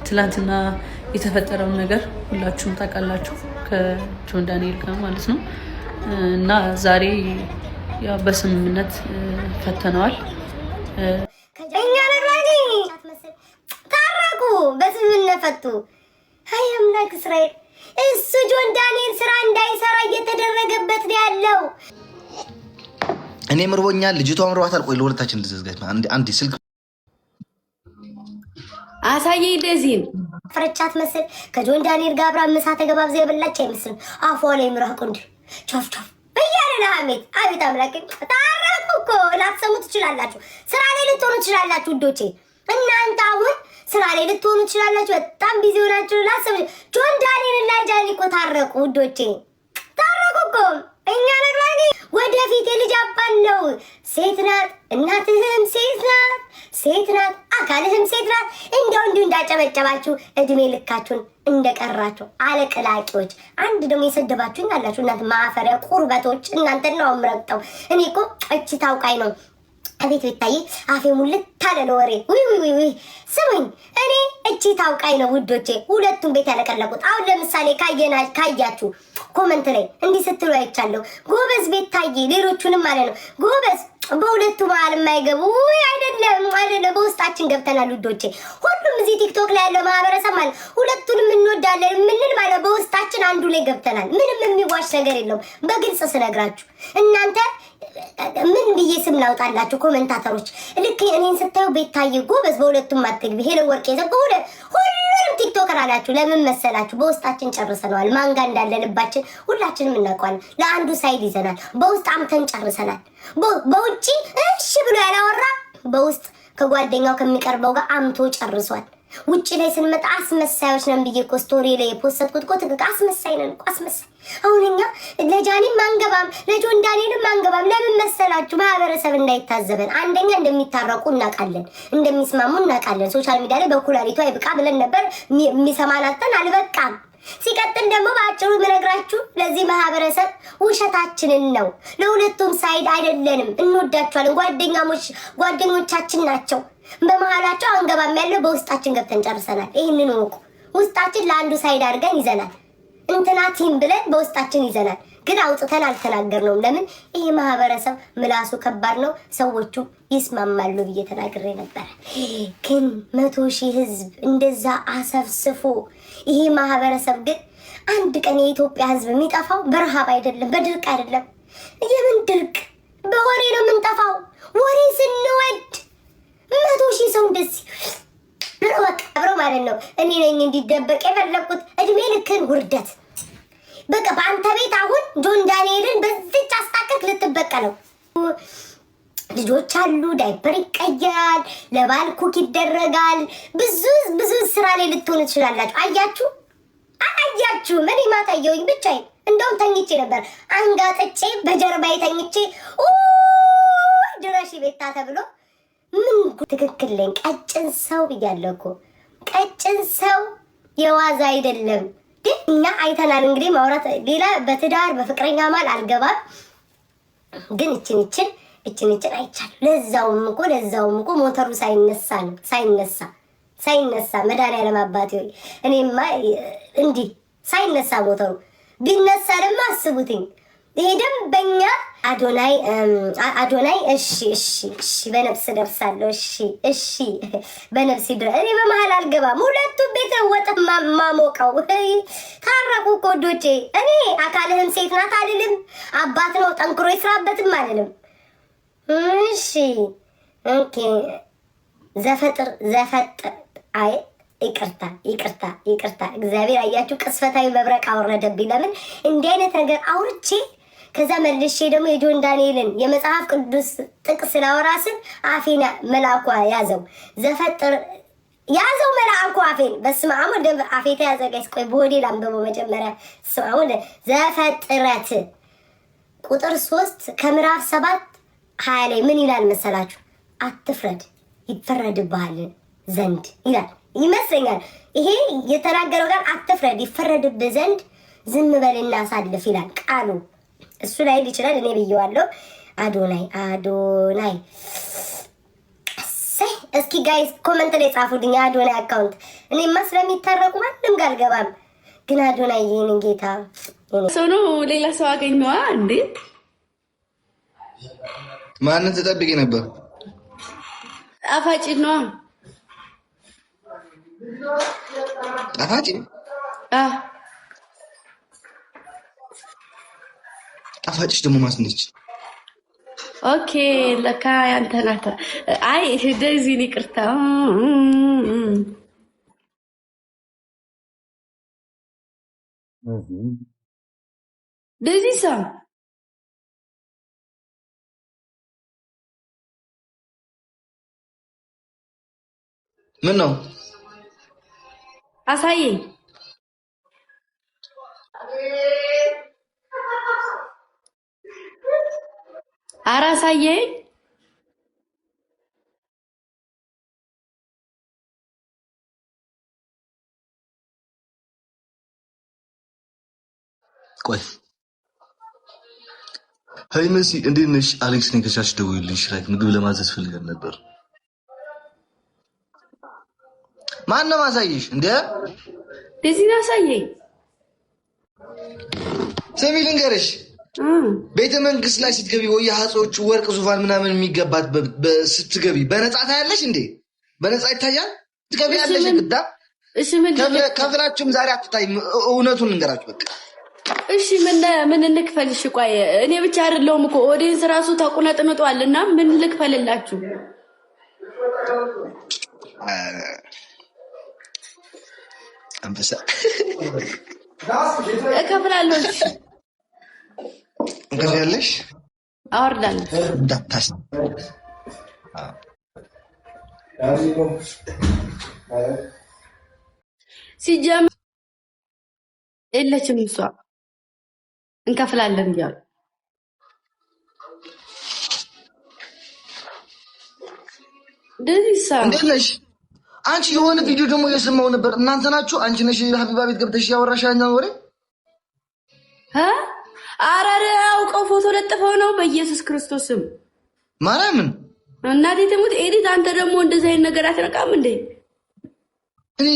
ትላንትና የተፈጠረውን ነገር ሁላችሁም ታውቃላችሁ ከጆን ዳንኤል ጋር ማለት ነው። እና ዛሬ ያው በስምምነት ፈተነዋል። እኛ ነግራኒ ታረቁ፣ በስምምነት ፈቱ። አይ አምላክ እስራኤል፣ እሱ ጆን ዳንኤል ስራ እንዳይሰራ እየተደረገበት ነው ያለው። እኔ ምርቦኛል፣ ልጅቷ ምርባታል። ቆይ ለሁለታችን ልዘዝጋት አንድ ስልክ አሳየ እንደዚህ ፍርቻት መስል ከጆን ዳንኤል ጋር አብራ ምሳ ተገባብዘው የበላች አይመስልም። አፏ ላይ ምራቅ እንዴ ቾፍ ቾፍ በያለና አቤት አምላክ። ታረቁ እኮ ላትሰሙ ትችላላችሁ። ስራ ላይ ልትሆኑ ትችላላችሁ ውዶቼ። እናንተ አሁን ስራ ላይ ልትሆኑ ትችላላችሁ። በጣም ቢዚ ሆናችሁ ላሰሙ። ጆን ዳንኤል እና ጃኒ እኮ ታረቁ ውዶቼ፣ ታረቁ እኮ። እኛ ነግራኒ ወደፊት የልጅ አባት ነው። ሴት ናት፣ እናትህም ሴት ናት፣ ሴት ናት፣ አካልህም ሴት ናት። እንደው እንዳጨበጨባችሁ እድሜ ልካችሁን እንደቀራችሁ አለቅላቂዎች። አንድ ደግሞ የሰደባችሁኝ አላችሁ እናንተ ማፈሪያ ቁርበቶች። እናንተን ነው አምረቅጠው። እኔ እኮ እቺ ታውቃይ ነው አቤት ቤታዬ አፌ ሙልት ታለ ወሬ። ውይ ስሙኝ፣ እኔ እቺ ታውቃይ ነው ውዶቼ ሁለቱም ቤት ያለቀለቁት። አሁን ለምሳሌ ካያችሁ ኮመንት ላይ እንዲህ ስትሉ አይቻለሁ። ጎበዝ ቤታዬ፣ ሌሎቹንም ማለት ነው ጎበዝ በሁለቱ መሀል የማይገቡ አይደለም በውስጣችን ገብተናል ውዶቼ። ሁሉም እዚህ ቲክቶክ ላይ ያለው ማህበረሰብ ማለት ሁለቱንም እንወዳለን የምንል ማለት በውስጣችን አንዱ ላይ ገብተናል። ምንም የሚዋሽ ነገር የለውም። በግልጽ ስነግራችሁ እናንተ ምን ብዬ ስም ላውጣላችሁ ኮሜንታተሮች? ልክ እኔን ስታዩ ቤታዬ ጎበዝ በሁለቱም አትግቢ ሄለን ወርቄ ሁሉንም ቲክቶከር አላችሁ። ለምን መሰላችሁ? በውስጣችን ጨርሰናል። ማንጋ እንዳለ ልባችን ሁላችንም እናውቀዋለን። ለአንዱ ሳይድ ይዘናል። በውስጥ አምተን ጨርሰናል። በውጪ እሺ ብሎ ያላወራ በውስጥ ከጓደኛው ከሚቀርበው ጋር አምቶ ጨርሷል። ውጪ ላይ ስንመጣ አስመሳዮች ነን ብዬ እኮ ስቶሪ ላይ የፖስተትኩት እኮ ትክክል አስመሳይ ነን እኮ አስመሳይ። አሁን እኛ ለጃኒም አንገባም ለጆን ዳንኤልም አንገባም። ለምን መሰላችሁ? ማህበረሰብ እንዳይታዘበን። አንደኛ እንደሚታረቁ እናውቃለን፣ እንደሚስማሙ እናውቃለን። ሶሻል ሚዲያ ላይ በኩላሊቷ ይብቃ ብለን ነበር። የሚሰማን አጥተን አልበቃም። ሲቀጥል ደግሞ በአጭሩ ምነግራችሁ ለዚህ ማህበረሰብ ውሸታችንን ነው። ለሁለቱም ሳይድ አይደለንም። እንወዳቸዋለን። ጓደኞቻችን ናቸው። በመሃላቸው አንገባም ያለው በውስጣችን ገብተን ጨርሰናል። ይህንን ወቁ። ውስጣችን ለአንዱ ሳይድ አድርገን ይዘናል። እንትናቲም ብለን በውስጣችን ይዘናል። ግን አውጥተን አልተናገርነውም። ለምን? ይሄ ማህበረሰብ ምላሱ ከባድ ነው። ሰዎቹ ይስማማሉ ብዬ ተናግሬ ነበረ። ግን 100,000 ህዝብ እንደዛ አሰፍስፎ ይሄ ማህበረሰብ ግን አንድ ቀን የኢትዮጵያ ህዝብ የሚጠፋው በረሃብ አይደለም፣ በድርቅ አይደለም። የምን ድርቅ? በወሬ ነው የምንጠፋው። ወሬ ስንወድ 100,000 ሰው እንደዚህ በቃ አብሮ ማለት ነው። እኔ ነኝ እንዲደበቅ የፈለኩት እድሜ ልክን ውርደት። በቃ በአንተ ቤት አሁን ጆን ዳንኤልን በዚች አስታከክ ልትበቀለው። ልጆች አሉ፣ ዳይፐር ይቀየራል፣ ለባል ኩክ ይደረጋል። ብዙ ስራ ላይ ልትሆኑ ትችላላችሁ። አያችሁ እኔ ማታየውኝ ብቻዬን እንደውም ተኝቼ ነበር። አንጋጥጬ በጀርባዬ ተኝቼ ድረሽ ቤታ ተብሎ ምን ትክክል ነኝ። ቀጭን ሰው ብያለሁ እኮ ቀጭን ሰው የዋዛ አይደለም። ግን እኛ አይተናል። እንግዲህ ማውራት ሌላ በትዳር በፍቅረኛ ማል አልገባም። ግን እችን አይቻልም። ለዛውም እኮ ሞተሩ ሳይነሳ መድኃኒዓለም አባቴ ሆይ እኔማ እንዲህ ሳይነሳ ሞተሩ ቢነሳ ደግሞ አስቡትኝ። ይሄ ደንበኛ አዶናይ እሺ በነፍስ ደርሳለሁ። እሺ በነፍስ ይድረስ። እኔ በመሀል አልገባም። ሁለቱም ቤት ወጥ ማሞቀው ታረቁ እኮ ወዶቼ። እኔ አካልህም ሴት ናት አልልም፣ አባት ነው ጠንክሮ ይስራበትም አልልም። እሺ ኦኬ ዘፈጥር አይ ይቅርታ እግዚአብሔር አያችሁ፣ ቅስፈታዊ መብረቅ አወረደብኝ። ለምን እንዲህ አይነት ነገር አውርቼ ከዛ መልሼ ደግሞ የጆን ዳንኤልን የመጽሐፍ ቅዱስ ጥቅስ ላወራስን አፌን መልአኩ ያዘው። ዘፈጥር ያዘው መልአኩ አፌን። በስመ አብ ወወልድ አፌ ተያዘ። ጋይስ ቆይ በሆዴ ላንብበው መጀመሪያ። በስመ አብ ወወልድ ዘፈጥረት ቁጥር 3 ከምዕራፍ 7:20 ላይ ምን ይላል መሰላችሁ? አትፍረድ ይፈረድብሃል ዘንድ ይላል ይመስለኛል። ይሄ የተናገረው ጋር አትፍረድ ይፈረድብህ ዘንድ ዝም በልና አሳልፍ ይላል ቃሉ። እሱ ላይ ይችላል። እኔ ብየዋለሁ። አዶናይ እስኪ ጋይስ ኮመንት ላይ ጻፉልኝ አዶናይ አካውንት። እኔማ ስለሚታረቁ ማንም ጋር አልገባም፣ ግን አዶናይ ይሄንን ጌታ ሰው ነው ሌላ ሰው አገኘዋ እንዴ? ማንን ተጠብቂ ነበር? ጣፋጭ ነው። ጣፋጭ ጣፋጭሽ ደግሞ ማስነች። ኦኬ ለካ ያንተ ናት። አይ ደዚህ ይቅርታ። ደዚህ ሳ ምን ነው አሳየኝ። ኧረ አሳየኝ። ቆይ ሀይ መሲ እንዴት ነሽ? አሌክስ ነኝ ከቻች ደውዬልሽ ላይክ ምግብ ለማዘዝ ፈልገን ነበር። ማን ነው ማሳየሽ እንዴ? ደዚህ ነው አሳየኝ። ስሚ ልንገርሽ፣ ቤተ መንግስት ላይ ስትገቢ ወይ የሀጾቹ ወርቅ ዙፋን ምናምን የሚገባት ስትገቢ በነፃ ታያለሽ እንዴ? በነፃ ይታያል። ትገቢ ያለሽ ግዳ። እሺ ምን ከፍላችሁም ዛሬ አትታይ። እውነቱን ልንገራችሁ በቃ። እሺ ምን እንክፈልሽ? ቆይ እኔ ብቻ አይደለሁም እኮ ኦዲየንስ ራሱ ተቁነጥንጧልና ምን ልክፈልላችሁ? አንበሳ እከፍላለሁ። እንከፍያለሽ? አወርዳለሁ። እንዳታስ ሲጀምር የለችም እሷ። እንከፍላለን እያሉ ደዚሳ እንዴት ነሽ አንቺ? የሆነ ቪዲዮ ደግሞ እየሰማሁ ነበር። እናንተ ናችሁ? አንቺ ነሽ ሀቢባ ቤት ገብተሽ ያወራሻኛ ወሬ? አራረ አውቀው ፎቶ ለጥፈው ነው። በኢየሱስ ክርስቶስም ማርያምን እናቴ ትሙት ኤዲት። አንተ ደግሞ እንደዚህ አይነት ነገር አትነቃም እንዴ? እኔ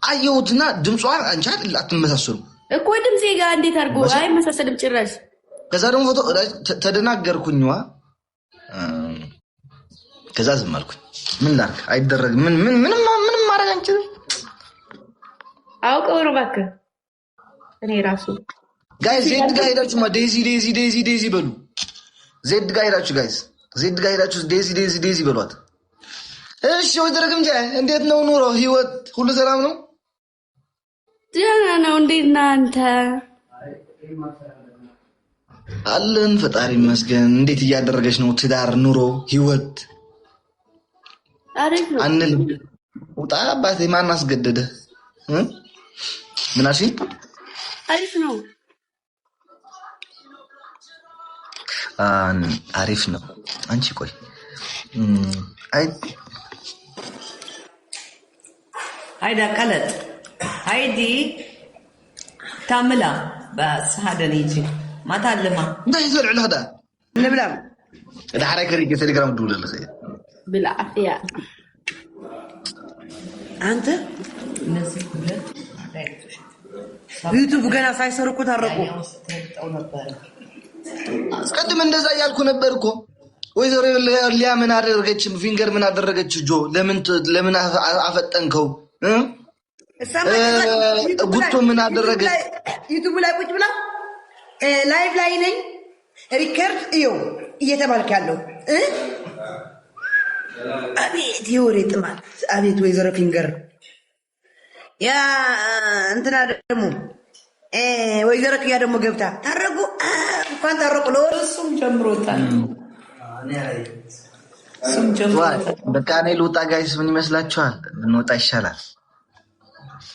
አየሁትና ድምጿን አንቺ አትመሳሰሉ እኮ ድምጼ ጋር እንዴት አድርጎ አይመሳሰልም ጭራሽ። ከዛ ደግሞ ፎቶ ተደናገርኩኝዋ። ከዛ ዝም አልኩኝ። ምን ላድርግ? አይደረግም። ምንም ማድረግ አንችልም። አውቀው ነው እባክህ። እኔ ራሱ ጋይስ ዜድ ጋር ሄዳችሁማ ዴዚ በሉ። ዜድ ጋር ሄዳችሁ ጋይስ፣ ዜድ ጋር ሄዳችሁ ዴዚ በሏት። እሺ ወይ ደረግም ጃ እንዴት ነው ኑሮ? ህይወት ሁሉ ሰላም ነው? ደህና ነው። እንዴት ነህ አንተ? አለን ፈጣሪ ይመስገን። እንዴት እያደረገች ነው? ትዳር፣ ኑሮ፣ ህይወት አሪፍ ነው። አንል ውጣ አባቴ። ማን አስገደደ? ምን አልሽኝ? አሪፍ ነው። አሪፍ ነው። አንቺ ቆይ هيدا قلت هيدي تعملها بس هذا نيجي ما تعلمها ده يزرع له هذا نبلا ده حركه ريك تليجرام دول ولا خير بالعافيه انت نزل كله يوتيوب ገና ሳይሰሩኩ ታረቁ። አስቀድም እንደዛ ያልኩ ነበር እኮ። ወይዘሮ ሊያ ምን አደረገች? ፊንገር ምን አደረገች? ጆ ለምን አፈጠንከው? ጉቶ ምን አደረገ? ዩቲዩብ ላይ ቁጭ ብላ ላይቭ ላይ ነኝ ሪከርድ እዩ እየተባልክ ያለው አቤት የወሬ ጥማት! አቤት ወይዘሮ ፊንገር ያ እንትና ደግሞ ወይዘሮ ክያ ደግሞ ገብታ ታረቁ። እንኳን ታረቁ። ለእሱም ጀምሮታል። በቃ እኔ ልውጣ ጋይስ። ምን ይመስላችኋል? ብንወጣ ይሻላል።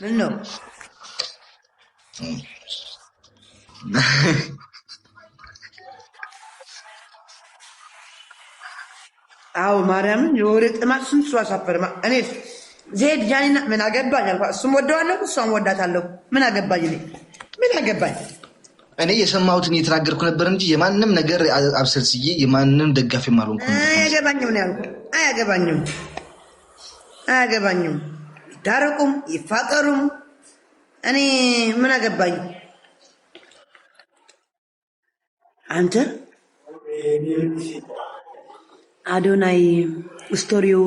ምን ነው አዎ ማርያምን የወሬ ጥማት ስንት ሰው አሳፈረ። እኔ ዜድ ጃኒና ምን አገባኝ አልኳት። እሱም ወደዋለሁ እሷም ወዳታለሁ። ምን አገባኝ እኔ ምን አገባኝ? እኔ የሰማሁትን እየተናገርኩ ነበር እንጂ የማንም ነገር አብሰልስዬ የማንም ደጋፊም አልሆንኩም። አያገባኝም ነው ያልኩት። አያገባኝም። ይታረቁም ይፋቀሩም እኔ ምን አገባኝ? አንተ አዶናይ ስቶሪው